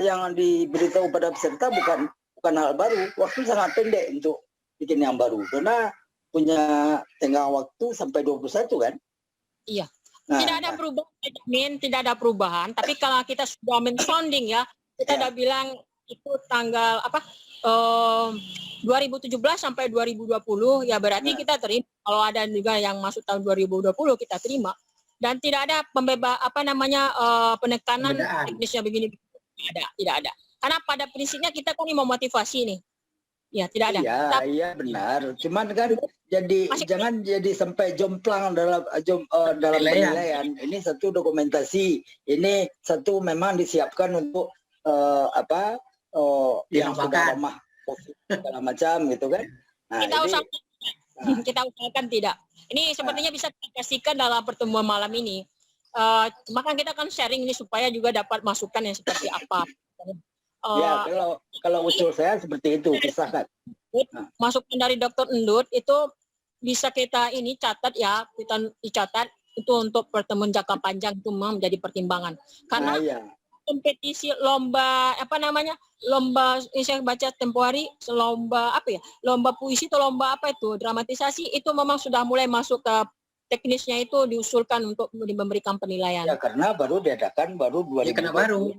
yang diberitahu pada peserta bukan hal baru. Waktu sangat pendek untuk bikin yang baru. Karena punya tenggang waktu sampai 21 kan? Iya. Nah, tidak ada perubahan, tidak ada perubahan. Tapi kalau kita sudah men-sounding ya, kita udah bilang itu tanggal 2017 sampai 2020 ya berarti kita terima. Kalau ada juga yang masuk tahun 2020 kita terima. Dan tidak ada penekanan teknisnya begini. Tidak ada. Karena pada prinsipnya kita kan memotivasi nih. Ya, tidak ada. Iya benar. Cuman kan jangan jadi sampai jomplang dalam penilaian. Ini satu dokumentasi. Ini satu memang disiapkan untuk yang sudah ramah segala macam gitu kan. Nah, kita usahakan tidak. Ini sepertinya bisa dipastikan dalam pertemuan malam ini. Maka kita akan sharing ini supaya juga dapat masukan yang seperti apa. Ya, kalau usul saya seperti itu, pisahkan. Masukan dari Dr. Ndut itu bisa kita ini catat ya, kita dicatat itu untuk pertemuan jangka panjang itu memang menjadi pertimbangan. Karena kompetisi lomba lomba yang saya baca tempo hari, lomba puisi atau lomba dramatisasi itu memang sudah mulai masuk ke teknisnya, itu diusulkan untuk memberikan penilaian. Ya karena baru diadakan baru 2020. Ya karena baru.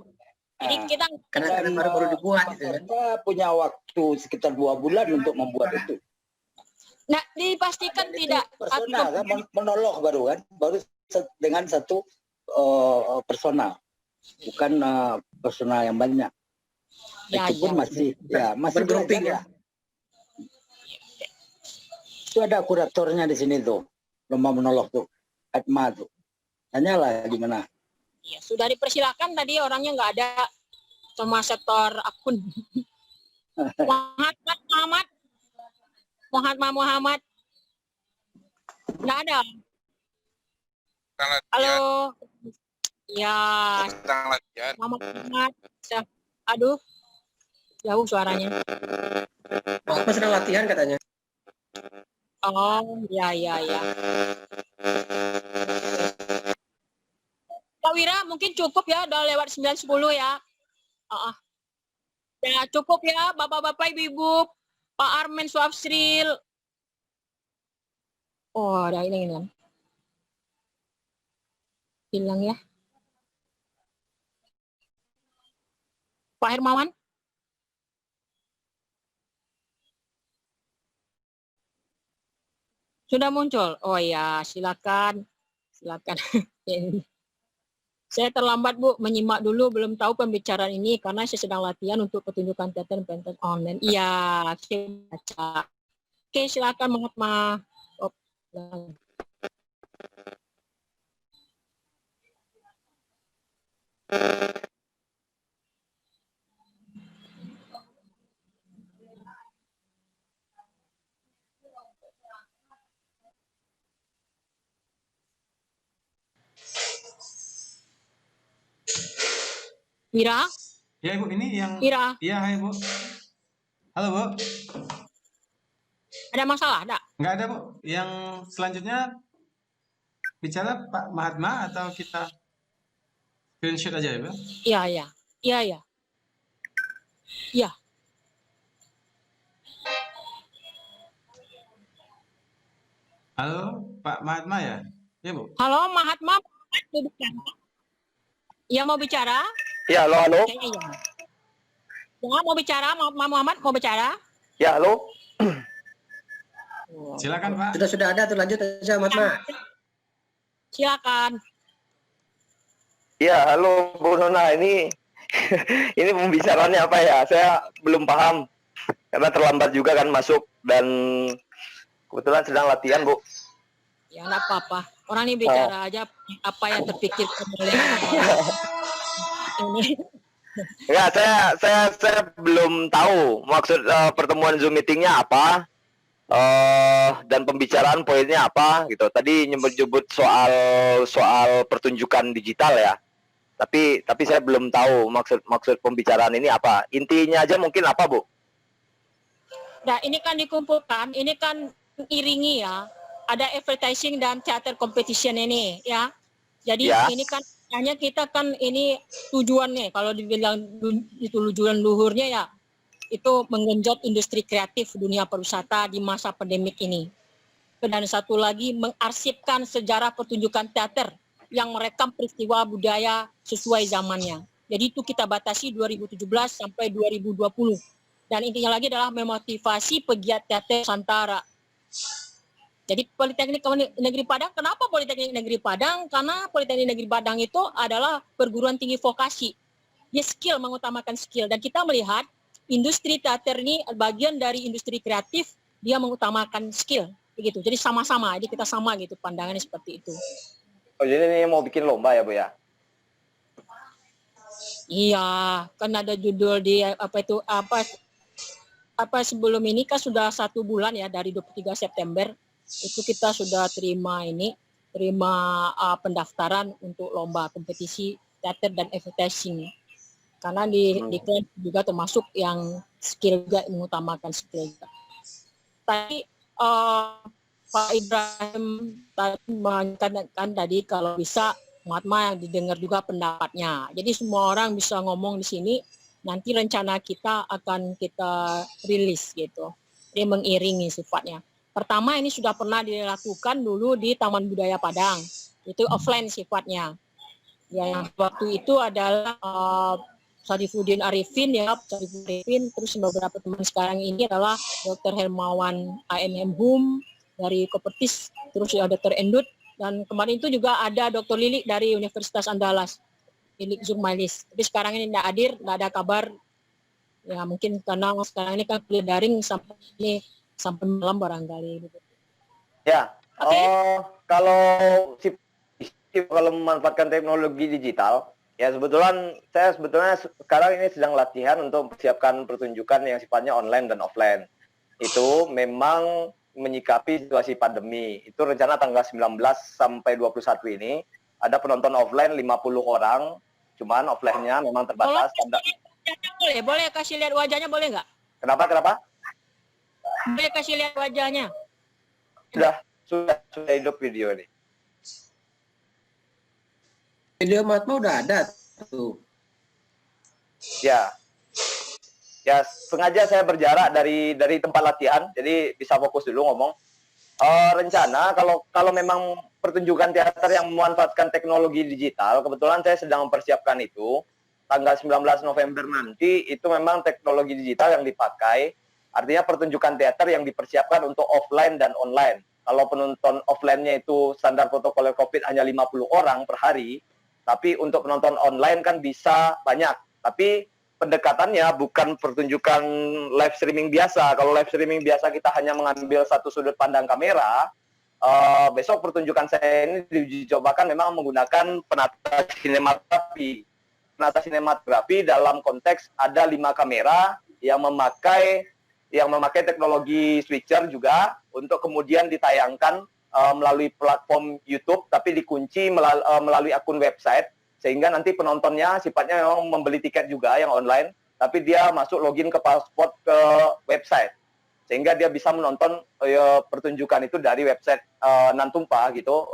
Jadi kita karena baru dibuat itu kan. Kita punya waktu sekitar 2 bulan untuk membuat itu. Nah, dipastikan tidak personal kan, monolog baru dengan satu personal. Bukan personal yang banyak. Itu pun masih bergrouping ya. Itu ada kuratornya di sini tuh, lomba monolog tuh, Atma tuh. Tanyalah gimana. Ya, sudah dipersilakan tadi orangnya nggak ada, sama setor akun. Muhammad. Nggak ada. Halo. Ya. Muhammad. Aduh. Jauh suaranya. Aku sedang latihan katanya. Oh, ya. Pak Wira, mungkin cukup ya, udah lewat 9.10 ya. Ya, cukup ya, Bapak-Bapak, Ibu-Ibu, Pak Armen Swafsril. Oh, ada ini kan. Hilang ya. Pak Hermawan. Sudah muncul? Oh ya, silakan. Saya terlambat Bu, menyimak dulu, belum tahu pembicaraan ini karena saya sedang latihan untuk pertunjukan teater pentas online. Iya, saya baca. Oke, silakan Mahatma. Oh, Wira, Ya Ibu, ini yang Wira, iya hai Bu. Halo Bu. ada masalah? Ada? Nggak ada Bu. Yang selanjutnya bicara Pak Mahatma atau kita screenshot aja ya Bu? Iya, iya. Iya, iya. Iya. Halo Pak Mahatma ya? Ya Bu. Halo, Mahatma. Iya, mau bicara? Ya, halo, halo. Kayaknya iya. Ya, mau bicara, Muhammad mau bicara? Ya, halo. Silakan Pak. Sudah ada tuh, lanjut aja Mahatma. Silakan. Ya, halo Bu Nona. Ini ini pembicaraannya apa ya? Saya belum paham karena terlambat juga kan masuk dan kebetulan sedang latihan, Bu. Ya, enggak apa-apa. Orang ini bicara aja apa yang terpikirkan oleh ini. Ya, saya belum tahu maksud pertemuan Zoom meetingnya apa. Dan pembicaraan poinnya apa gitu. Tadi nyebut-nyebut soal pertunjukan digital ya. Tapi saya belum tahu maksud pembicaraan ini apa. Intinya aja mungkin apa, Bu? Nah, ini kan dikumpulkan, ini kan iringi ya. Ada advertising dan theater competition ini ya. Jadi Ya. ini kan hanya kita kan ini tujuannya kalau dibilang itu tujuan luhurnya ya itu menggenjot industri kreatif dunia pariwisata di masa pandemik ini. Dan satu lagi mengarsipkan sejarah pertunjukan teater yang merekam peristiwa budaya sesuai zamannya. Jadi itu kita batasi 2017 sampai 2020. Dan intinya lagi adalah memotivasi pegiat teater Nusantara. Jadi Politeknik Negeri Padang, kenapa Politeknik Negeri Padang? Karena Politeknik Negeri Padang itu adalah perguruan tinggi vokasi. Dia skill, mengutamakan skill. Dan kita melihat industri teater ini bagian dari industri kreatif, dia mengutamakan skill. Begitu. Jadi sama-sama, jadi kita sama gitu pandangannya seperti itu. Oh, jadi ini mau bikin lomba ya, Bu ya? Iya, kan ada judul di apa sebelum ini kan sudah 1 bulan ya dari 23 September itu kita sudah terima pendaftaran untuk lomba kompetisi teater dan advertising. Karena di juga termasuk yang skill juga mengutamakan skill juga. Tadi Pak Ibrahim tadi mengatakan tadi kalau bisa Mahatma yang didengar juga pendapatnya. Jadi semua orang bisa ngomong di sini. Nanti rencana kita akan kita rilis gitu. Ini mengiringi sifatnya. Pertama ini sudah pernah dilakukan dulu di Taman Budaya Padang. Itu offline sifatnya. Yang waktu itu adalah Sadifuddin Arifin ya, terus beberapa teman sekarang ini adalah Dr. Hermawan AMM Hum dari Kopertis, terus ada Dr. Endut, dan kemarin itu juga ada Dr. Lilik dari Universitas Andalas, Lilik Zurmailis. Tapi sekarang ini tidak hadir, tidak ada kabar, ya mungkin karena sekarang ini kan kuliah daring sampai malam barangkali. Ya, Oke. kalau memanfaatkan teknologi digital, ya saya sebetulnya sekarang ini sedang latihan untuk mempersiapkan pertunjukan yang sifatnya online dan offline. Itu memang menyikapi situasi pandemi. Itu rencana tanggal 19 sampai 21 ini ada penonton offline 50 orang, cuman offline-nya memang terbatas. Boleh kasih lihat wajahnya, boleh nggak? Kenapa? Boleh kasih lihat wajahnya. Sudah hidup video ini. Video Mahatma udah ada tuh. Ya, sengaja saya berjarak dari tempat latihan, jadi bisa fokus dulu ngomong. Rencana kalau memang pertunjukan teater yang memanfaatkan teknologi digital, kebetulan saya sedang mempersiapkan itu. Tanggal 19 November nanti itu memang teknologi digital yang dipakai. Artinya pertunjukan teater yang dipersiapkan untuk offline dan online. Kalau penonton offline-nya itu standar protokol COVID hanya 50 orang per hari, tapi untuk penonton online kan bisa banyak. Tapi pendekatannya bukan pertunjukan live streaming biasa. Kalau live streaming biasa kita hanya mengambil satu sudut pandang kamera, besok pertunjukan saya ini diuji cobakan memang menggunakan penata sinematografi. Penata sinematografi dalam konteks ada 5 kamera yang memakai teknologi switcher juga untuk kemudian ditayangkan melalui platform YouTube, tapi dikunci melalui akun website, sehingga nanti penontonnya sifatnya memang membeli tiket juga yang online, tapi dia masuk login ke pasport ke website, sehingga dia bisa menonton pertunjukan itu dari website Nantumpa gitu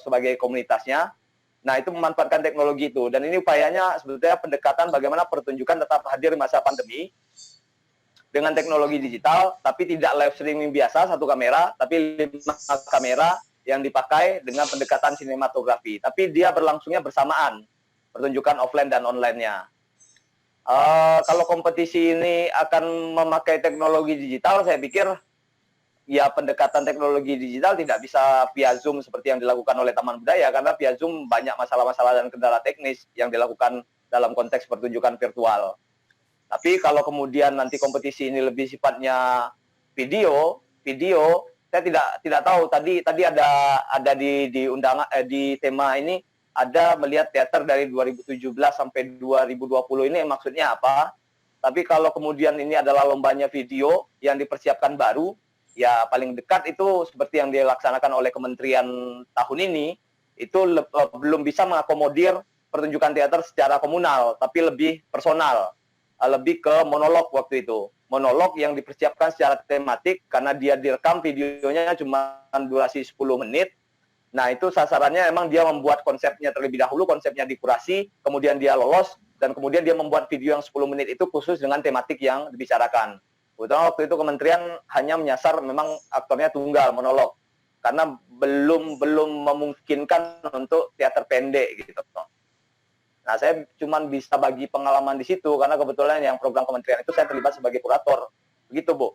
sebagai komunitasnya. Nah, itu memanfaatkan teknologi itu, dan ini upayanya sebetulnya pendekatan bagaimana pertunjukan tetap hadir di masa pandemi dengan teknologi digital, tapi tidak live streaming biasa satu kamera, tapi 5 kamera yang dipakai dengan pendekatan sinematografi, tapi dia berlangsungnya bersamaan pertunjukan offline dan online-nya. Kalau kompetisi ini akan memakai teknologi digital, saya pikir ya pendekatan teknologi digital tidak bisa via Zoom seperti yang dilakukan oleh Taman Budaya, karena via Zoom banyak masalah-masalah dan kendala teknis yang dilakukan dalam konteks pertunjukan virtual. Tapi kalau kemudian nanti kompetisi ini lebih sifatnya video, saya tidak tahu tadi ada di undangan di tema ini ada melihat teater dari 2017 sampai 2020 ini maksudnya apa. Tapi kalau kemudian ini adalah lombanya video yang dipersiapkan baru, ya paling dekat itu seperti yang dilaksanakan oleh kementerian tahun ini, itu belum bisa mengakomodir pertunjukan teater secara komunal, tapi lebih personal, lebih ke monolog waktu itu. Monolog yang dipersiapkan secara tematik karena dia direkam videonya cuma durasi 10 menit. Nah, itu sasarannya emang dia membuat konsepnya terlebih dahulu, konsepnya dikurasi, kemudian dia lolos, dan kemudian dia membuat video yang 10 menit itu khusus dengan tematik yang dibicarakan. Kebetulan waktu itu kementerian hanya menyasar memang aktornya tunggal, monolog, karena belum memungkinkan untuk teater pendek gitu. Nah, saya cuma bisa bagi pengalaman di situ, karena kebetulan yang program kementerian itu saya terlibat sebagai kurator. Begitu, Bu.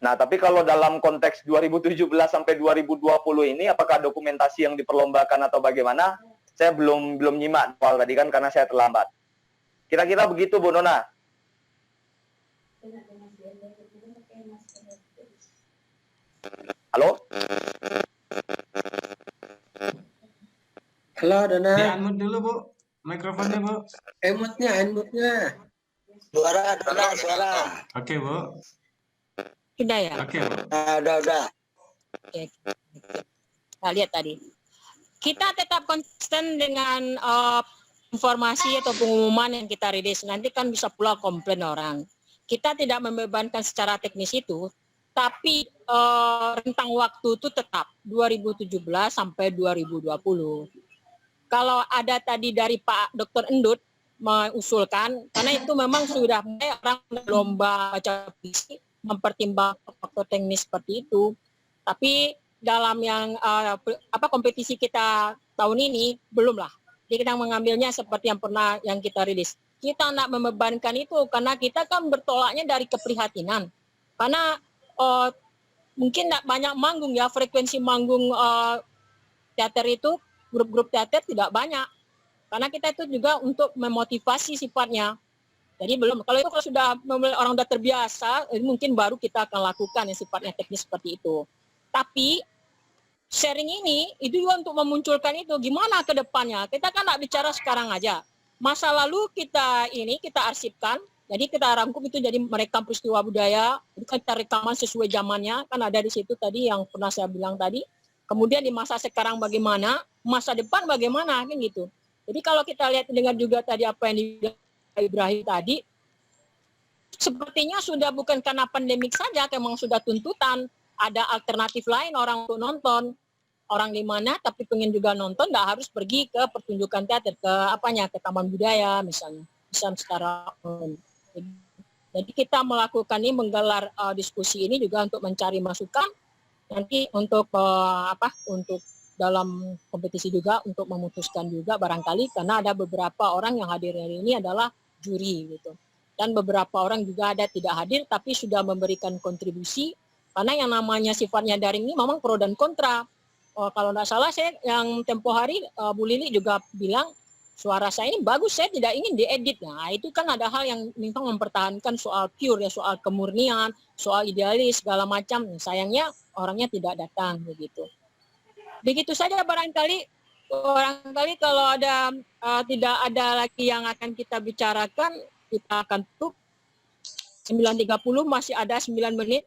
Nah, tapi kalau dalam konteks 2017 sampai 2020 ini, apakah dokumentasi yang diperlombakan atau bagaimana? Saya belum nyimak soal tadi kan karena saya terlambat. Kira-kira begitu, Bu Nona. Halo? Halo, Dona. Di-unmute dulu, Bu. Mikrofonnya, Bu. Unmute-nya. Suara. Oke, Bu. Sudah ya? Oke, Bu. Udah. Oke. Kita lihat tadi. Kita tetap konsisten dengan informasi atau pengumuman yang kita rilis. Nanti kan bisa pula komplain orang. Kita tidak membebankan secara teknis itu, tapi rentang waktu itu tetap 2017 sampai 2020. Kalau ada tadi dari Pak Dr. Endut mengusulkan, karena itu memang sudah orang lomba baca puisi mempertimbangkan faktor teknis seperti itu. Tapi dalam yang kompetisi kita tahun ini belum lah. Jadi kita mengambilnya seperti yang pernah yang kita rilis. Kita nak membebankan itu karena kita kan bertolaknya dari keprihatinan. Karena mungkin tidak banyak manggung ya, frekuensi manggung teater itu, grup-grup teater tidak banyak. Karena kita itu juga untuk memotivasi sifatnya. Jadi belum, kalau itu kalau sudah orang sudah terbiasa, mungkin baru kita akan lakukan yang sifatnya teknis seperti itu. Tapi sharing ini itu juga untuk memunculkan itu gimana ke depannya. Kita kan tidak bicara sekarang aja. Masa lalu kita arsipkan, jadi kita rangkum itu jadi merekam peristiwa budaya, itu kan kita rekaman sesuai zamannya, kan ada di situ tadi yang pernah saya bilang tadi. Kemudian di masa sekarang bagaimana, masa depan bagaimana, kan gitu. Jadi kalau kita lihat dengar juga tadi apa yang dibilang Ibrahim tadi, sepertinya sudah bukan karena pandemik saja, memang sudah tuntutan, ada alternatif lain orang untuk nonton. Orang di mana tapi pengen juga nonton, nggak harus pergi ke pertunjukan teater, ke Taman Budaya misalnya, bisa secara jadi kita melakukan ini, menggelar diskusi ini juga untuk mencari masukan nanti untuk untuk dalam kompetisi juga, untuk memutuskan juga barangkali, karena ada beberapa orang yang hadir hari ini adalah juri gitu, dan beberapa orang juga ada tidak hadir tapi sudah memberikan kontribusi Karena yang namanya sifatnya daring ini memang pro dan kontra. Kalau tidak salah saya yang tempo hari Bu Lili juga bilang suara saya ini bagus, saya tidak ingin diedit. Nah itu kan ada hal yang memang mempertahankan soal pure ya, soal kemurnian, soal idealis segala macam. Sayangnya orangnya tidak datang begitu. Begitu saja barangkali kalau ada tidak ada lagi yang akan kita bicarakan, kita akan tutup. 9.30 masih ada 9 menit.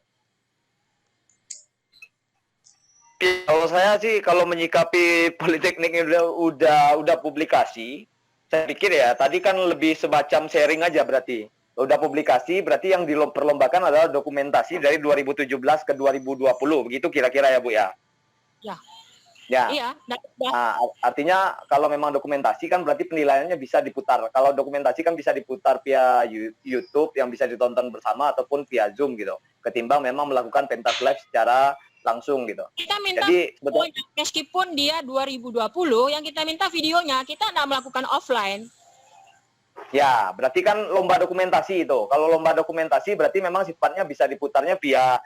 Kalau saya sih kalau menyikapi Politeknik ini udah publikasi, saya pikir ya tadi kan lebih semacam sharing aja berarti. Udah publikasi berarti yang diperlombakan adalah dokumentasi dari 2017 ke 2020, begitu kira-kira ya Bu ya? Ya. Ya. Iya. Nah, artinya kalau memang dokumentasi kan berarti penilaiannya bisa diputar. Kalau dokumentasi kan bisa diputar via YouTube yang bisa ditonton bersama ataupun via Zoom gitu. Ketimbang memang melakukan pentas live secara langsung gitu. Kita minta jadi meskipun dia 2020 yang kita minta videonya, kita tidak melakukan offline. Ya, berarti kan lomba dokumentasi itu. Kalau lomba dokumentasi berarti memang sifatnya bisa diputarnya via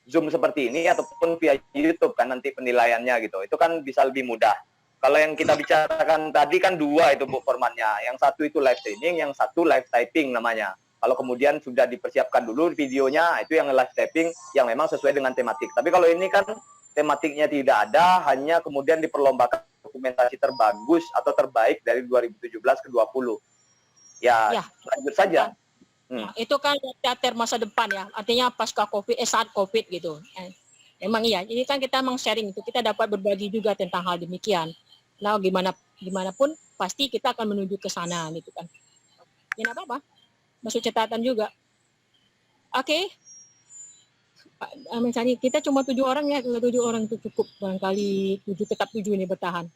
Zoom seperti ini ataupun via YouTube kan nanti penilaiannya gitu. Itu kan bisa lebih mudah. Kalau yang kita bicarakan tadi kan dua itu Bu formatnya. Yang satu itu live streaming, yang satu live typing namanya. Kalau kemudian sudah dipersiapkan dulu videonya, itu yang live typing yang memang sesuai dengan tematik. Tapi kalau ini kan tematiknya tidak ada, hanya kemudian diperlombakan dokumentasi terbagus atau terbaik dari 2017 ke 20. Ya. Lanjut saja. Nah, itu kan teater masa depan ya, artinya pasca COVID, saat COVID gitu. Emang iya, ini kan kita memang sharing itu, kita dapat berbagi juga tentang hal demikian. Nah, gimana pun pasti kita akan menuju ke sana gitu kan. Ya apa-apa. Masuk catatan juga. Oke. Misalnya kita cuma 7 orang ya, 7 orang itu cukup. Barangkali 7 ini bertahan.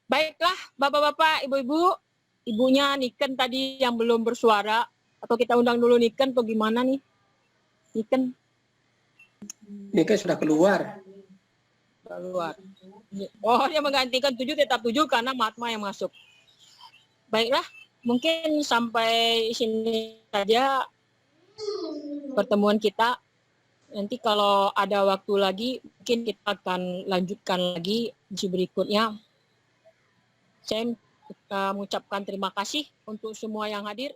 Baiklah, Bapak-bapak, Ibu-ibu, ibunya Niken tadi yang belum bersuara, atau kita undang dulu Niken atau gimana nih? Niken sudah keluar. Oh, dia menggantikan 7 tetap 7 karena Mahatma yang masuk. Baiklah. Mungkin sampai sini saja pertemuan kita. Nanti kalau ada waktu lagi, mungkin kita akan lanjutkan lagi di berikutnya. Saya mengucapkan terima kasih untuk semua yang hadir.